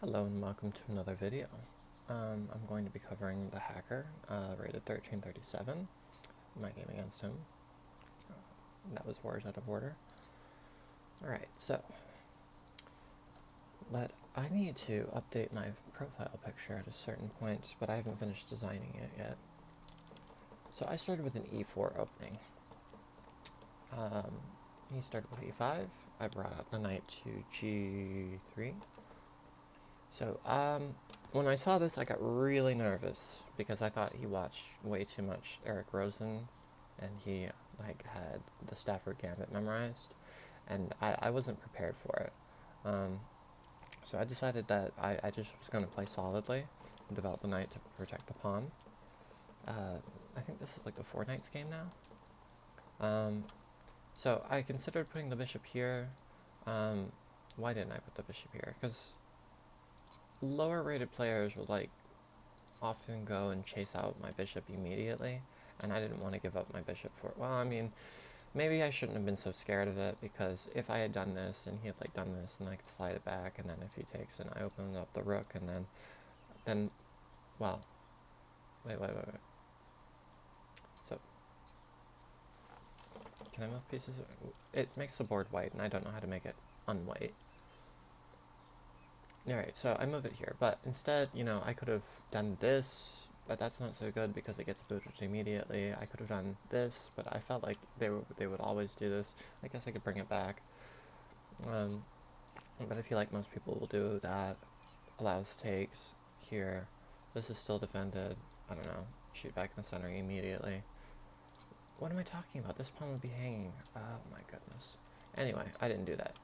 Hello and welcome to another video. I'm going to be covering the hacker, rated 1337, my game against him. That was Wars Out of Order. Alright, so, I need to update my profile picture at a certain point, but I haven't finished designing it yet. So I started with an E4 opening. He started with E5, I brought up the knight to G3. So, when I saw this, I got really nervous because I thought he watched way too much Eric Rosen, and he had the Stafford Gambit memorized, and I wasn't prepared for it. So I decided that I just was going to play solidly and develop the knight to protect the pawn. I think this is like the 4 knights game now. So I considered putting the bishop here. Why didn't I put the bishop here? Because lower rated players will often go and chase out my bishop immediately, and I didn't want to give up my bishop for it. Well, I mean, maybe I shouldn't have been so scared of it, because if I had done this and he had done this, and I could slide it back, and then if he takes and I open up the rook, and then well, wait. So can I move pieces? It makes the board white, and I don't know how to make it unwhite. Alright, so I move it here, but instead, I could have done this, but that's not so good because it gets booted immediately. I could have done this, but I felt like they would always do this. I guess I could bring it back. But I feel like most people will do that. Allows takes here. This is still defended. I don't know. Shoot back in the center immediately. What am I talking about? This pawn would be hanging. Oh my goodness. Anyway, I didn't do that.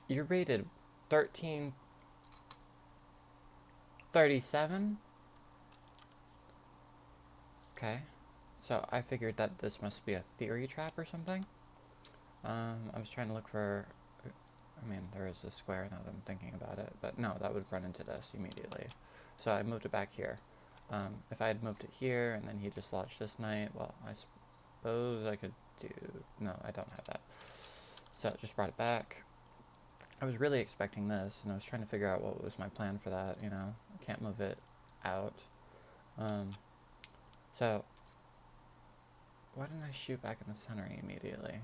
You're rated 1337? Okay. So I figured that this must be a theory trap or something. I was trying to look for... I mean, there is a square now that I'm thinking about it, but no, that would run into this immediately. So I moved it back here. If I had moved it here and then he just lodged this knight, well, I suppose I could do... No, I don't have that. So just brought it back. I was really expecting this, and I was trying to figure out what was my plan for that, I can't move it out. So, why didn't I shoot back in the center immediately?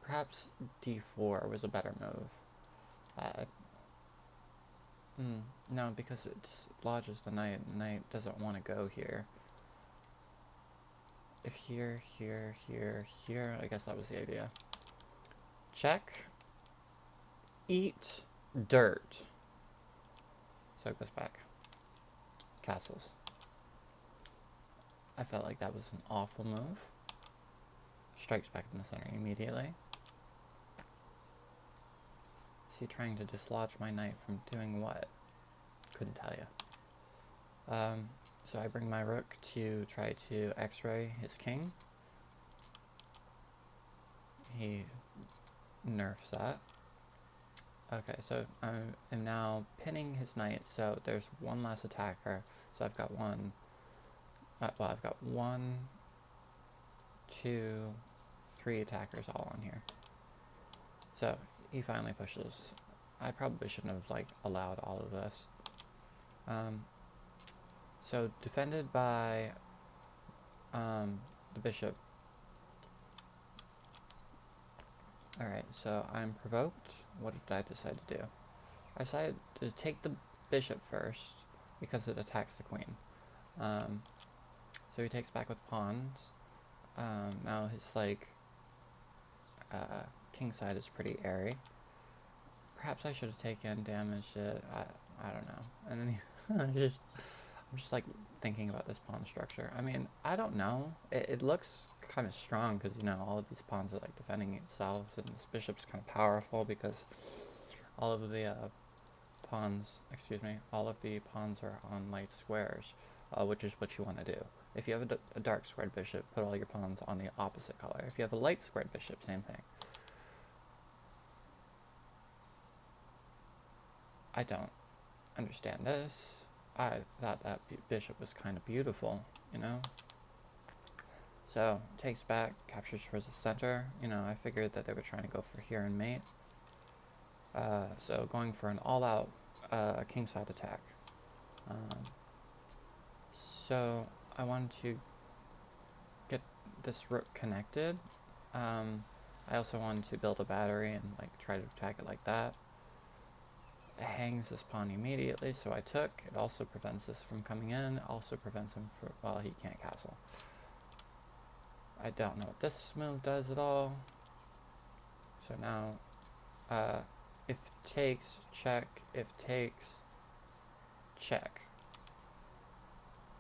Perhaps d4 was a better move. No, because it just lodges the knight, and the knight doesn't want to go here. If here, I guess that was the idea. Check. Eat dirt. So it goes back. Castles. I felt like that was an awful move. Strikes back in the center immediately. Is he trying to dislodge my knight from doing what? Couldn't tell you. So I bring my rook to try to x-ray his king. He nerfs that. Okay, so I am now pinning his knight, so there's one less attacker. So I've got one... well, I've got 1, 2, 3 attackers all on here. So he finally pushes. I probably shouldn't have allowed all of this. So defended by the bishop. Alright, so I'm provoked. What did I decide to do? I decided to take the bishop first because it attacks the queen. So he takes back with pawns. Now his king side is pretty airy. Perhaps I should have taken, damaged it. I don't know. And then I'm just thinking about this pawn structure. I mean, I don't know. It looks kind of strong because all of these pawns are defending itself, and this bishop's kind of powerful because all of the all of the pawns are on light squares, which is what you want to do. If you have a dark squared bishop, put all your pawns on the opposite color. If you have a light squared bishop, same thing. I don't understand this. I thought that bishop was kind of beautiful, So, takes back, captures towards the center. I figured that they were trying to go for here and mate. So going for an all-out kingside attack. Um, so I wanted to get this rook connected. I also wanted to build a battery and like try to attack it like that. It hangs this pawn immediately, so I took. It also prevents this from coming in. It also prevents him from, well, he can't castle. I don't know what this move does at all. So now, if takes, check. If takes, check.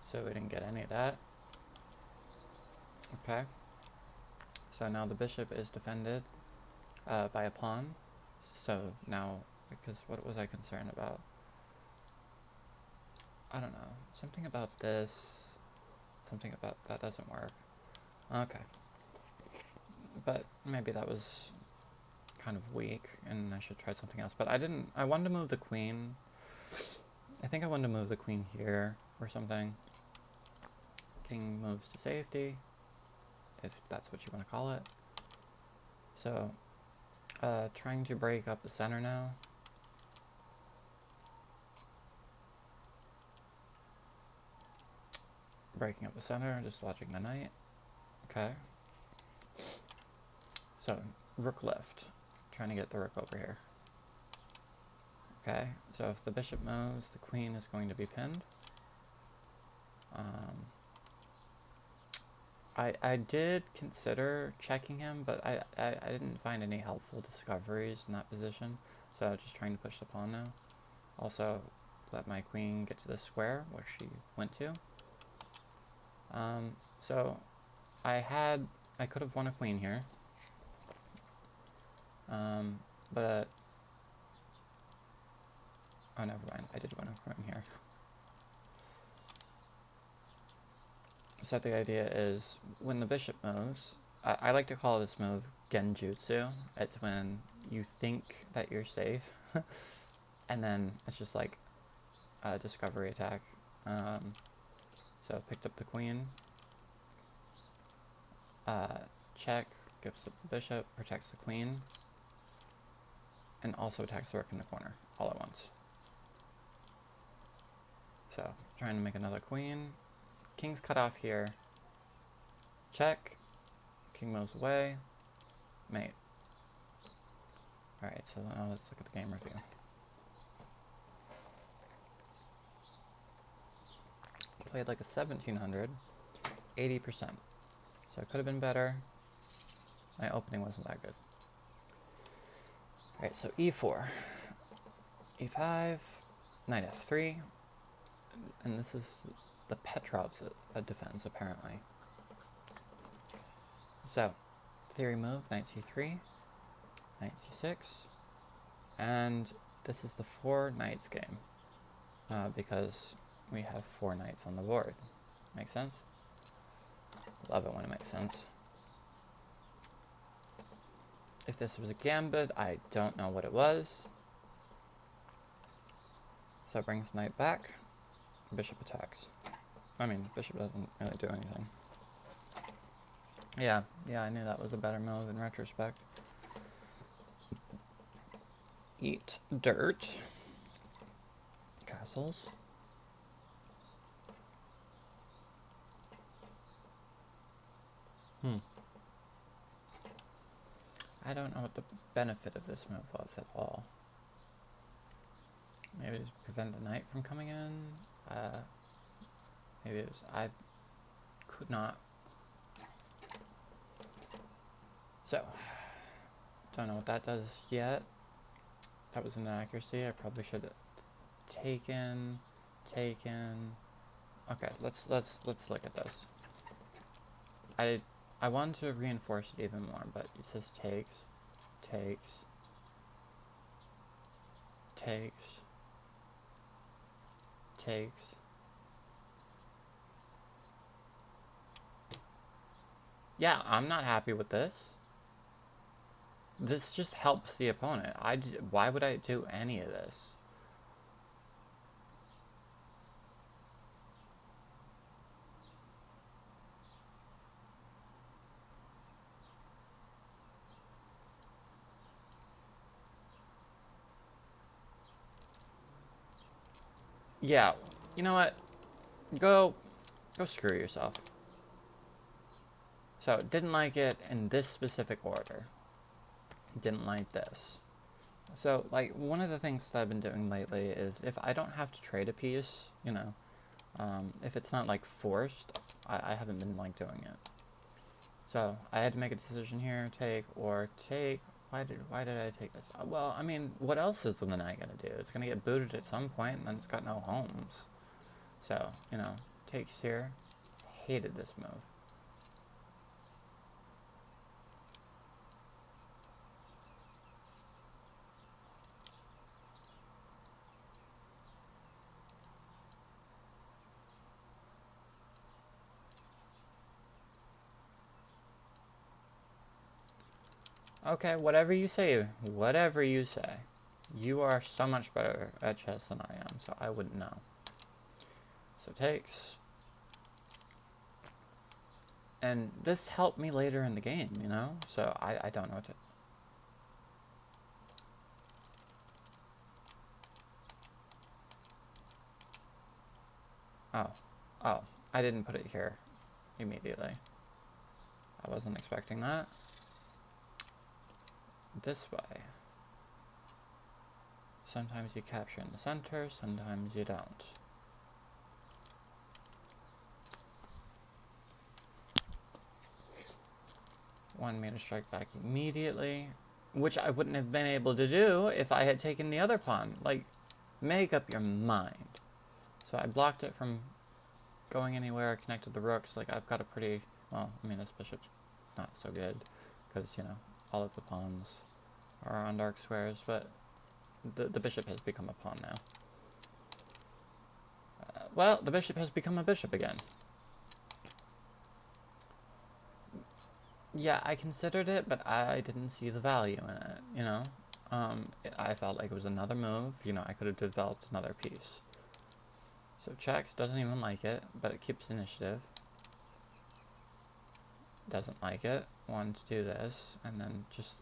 So we didn't get any of that. Okay. So now the bishop is defended by a pawn. So now, because what was I concerned about? I don't know. Something about this. Something about that doesn't work. Okay. But maybe that was kind of weak and I should try something else. But I wanted to move the queen. I think I wanted to move the queen here or something. King moves to safety, if that's what you want to call it. So, trying to break up the center now. Breaking up the center, just watching the knight. Okay. So, rook left. Trying to get the rook over here. Okay, so if the bishop moves, the queen is going to be pinned. I did consider checking him, but I didn't find any helpful discoveries in that position. So I was just trying to push the pawn now. Also, let my queen get to the square where she went to. So I could have won a queen here. But oh, never mind. I did win a queen here. So the idea is when the bishop moves, I like to call this move genjutsu. It's when you think that you're safe, and then it's just like a discovery attack. So picked up the queen. Check, gives up the bishop, protects the queen, and also attacks the rook in the corner all at once. So trying to make another queen. King's cut off here. Check. King moves away. Mate. Alright, so now let's look at the game review. Played like a 1700, 80%. So it could have been better. My opening wasn't that good. Alright, so e4. e5. Knight f3. And this is the Petrov's defense, apparently. So, theory move, knight c3, knight c6, and this is the 4 knights game, because we have 4 knights on the board. Make sense? Love it when it makes sense. If this was a gambit, I don't know what it was. So it brings knight back, bishop attacks. I mean, bishop doesn't really do anything. Yeah, I knew that was a better move in retrospect. Eat dirt. Castles. I don't know what the benefit of this move was at all. Maybe to prevent the knight from coming in. Maybe it was, I could not. So, don't know what that does yet. That was an inaccuracy. I probably should have taken. Okay, let's look at this. I want to reinforce it even more, but it says takes. Yeah, I'm not happy with this. This just helps the opponent. Why would I do any of this? Yeah, you know what? Go screw yourself. So, didn't like it in this specific order. Didn't like this. So, like, one of the things that I've been doing lately is if I don't have to trade a piece, you know, if it's not, like, forced, I haven't been, like, doing it. So, I had to make a decision here, take. Why did I take this? Well, I mean, what else is the knight gonna do? It's gonna get booted at some point, and then it's got no homes. So, you know, takes here. Hated this move. Okay, whatever you say. Whatever you say. You are so much better at chess than I am, so I wouldn't know. So takes. And this helped me later in the game, you know? So I don't know what to... Oh. Oh. I didn't put it here immediately. I wasn't expecting that. This way. Sometimes you capture in the center, sometimes you don't. Want me to strike back immediately, which I wouldn't have been able to do if I had taken the other pawn. Like, make up your mind. So I blocked it from going anywhere. I connected the rooks. Like, I've got a pretty... Well, I mean, this bishop's not so good, because, you know, all of the pawns are on dark squares, but the bishop has become a pawn now. Well, the bishop has become a bishop again. Yeah, I considered it, but I didn't see the value in it, you know? I felt like it was another move. You know, I could have developed another piece. So checks, doesn't even like it, but it keeps initiative. Doesn't like it, wants to do this, and then just...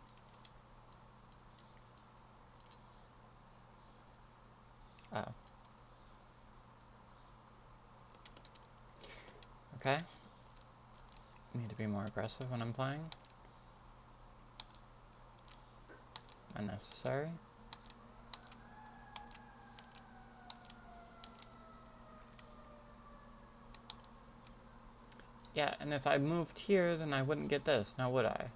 Oh. Okay. Need to be more aggressive when I'm playing. Unnecessary. Yeah, and if I moved here, then I wouldn't get this, now would I?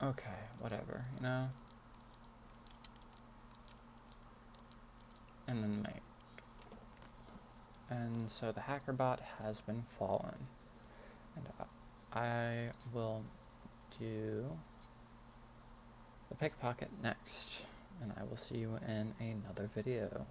Okay, whatever, you know? And then mate. And so the hacker bot has been fallen. And I will do the pickpocket next. And I will see you in another video.